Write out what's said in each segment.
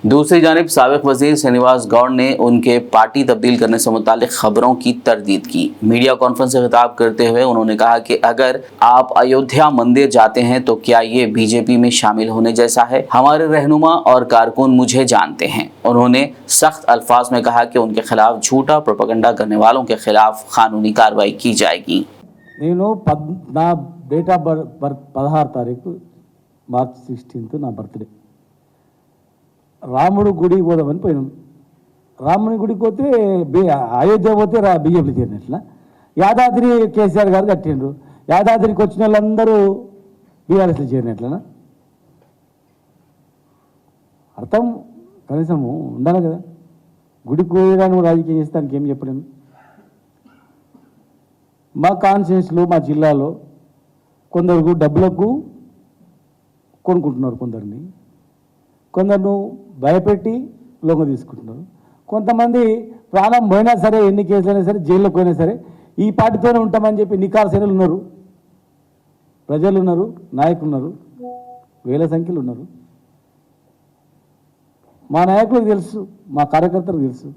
दूसरी जानिब साबिक वजीर श्रीनिवास गौड़ ने उनके पार्टी तब्दील करने से मुतालिक खबरों की तरदीद की। मीडिया कॉन्फ्रेंस से खिताब करते हुए उन्होंने कहा कि अगर आप अयोध्या मंदिर जाते हैं तो क्या ये बीजेपी में शामिल होने जैसा है? हमारे रहनुमा और कारकुन मुझे जानते हैं। उन्होंने सख्त अल्फाज में कहा कि उनके खिलाफ झूठा प्रोपेगेंडा करने वालों के खिलाफ कानूनी कार्रवाई की जाएगी। నా డేట్ ఆఫ్ బర్త్ 16 తారీఖు మార్చ్ 16 నా బర్త్డే. రాముడు గుడికి పోదామని పోయినాం. రాముని గుడికి పోతే అయోధ్య పోతే బీజేపీ చేరినట్ల. యాదాద్రి కేసీఆర్ గారు కట్టిండ్రు. యాదాద్రికి వచ్చిన వాళ్ళందరూ బీఆర్ఎస్లో చేరినట్లనా? అర్థం కనీసం ఉండాలి కదా. గుడికి పోయడానికి రాజకీయం చేస్తే దానికి ఏం చెప్పలేము. మా కాన్స్టిట్యూన్సీలో మా జిల్లాలో కొందరు డబ్బులకు కొనుక్కుంటున్నారు, కొందరు భయపెట్టి లొంగ తీసుకుంటున్నారు. కొంతమంది ప్రాణం పోయినా సరే, ఎన్ని కేసులైనా సరే, జైల్లోకి పోయినా సరే ఈ పార్టీతోనే ఉంటామని చెప్పి నికార్సైనలు ఉన్నారు, ప్రజలు ఉన్నారు, నాయకులు ఉన్నారు, వేల సంఖ్యలు ఉన్నారు. మా నాయకులకు తెలుసు, మా కార్యకర్తలకు తెలుసు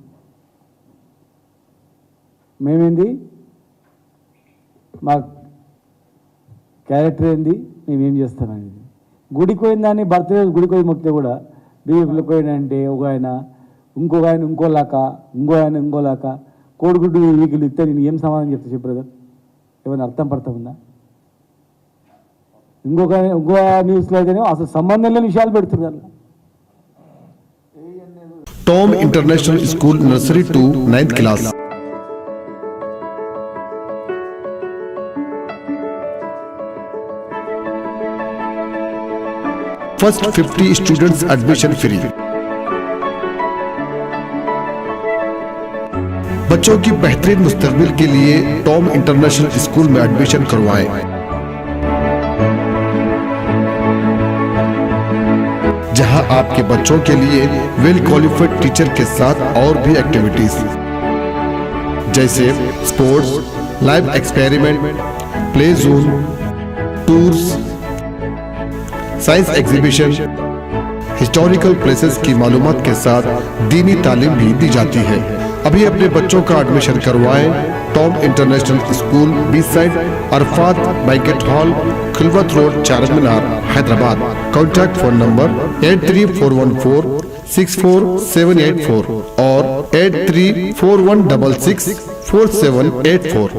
మేమేంది, మా క్యారెక్టర్ ఏంది, మేమేం చేస్తామనేది. గుడికి పోయిందాన్ని బర్త్డే గుడికి పోయి మొక్కితే కూడా బీజేపీలోకి పోయినంటే ఒక ఆయన ఇంకొక ఆయన ఇంకోలాక కోడిగుడ్డు వీకులు ఇస్తే నేను ఏం సమాధానం చెప్తా చెప్పు బ్రదర్? ఏమైనా అర్థం పడతా ఉందా? ఇంకో న్యూస్లో అయితేనే అసలు సంబంధం లేని విషయాలు పెడుతున్నారు. Tom international school nursery to 9th class. First 50 students admission free. बच्चों की बेहतरीन मुस्तकबिल के लिए टॉम इंटरनेशनल स्कूल में एडमिशन करवाएं. जहां आपके बच्चों के लिए वेल क्वालिफाइड टीचर के साथ और भी एक्टिविटीज जैसे sports, live experiment, play zone, tours, science exhibition, historical places की मालूमात के साथ दीनी तालीम भी दी जाती है. अभी अपने बच्चों का एडमिशन करवाएं. Tom international school beside Arafat banquet hall, Khilwat road, Charminar, Hyderabad. Contact phone number 8341464784 और 8341664784.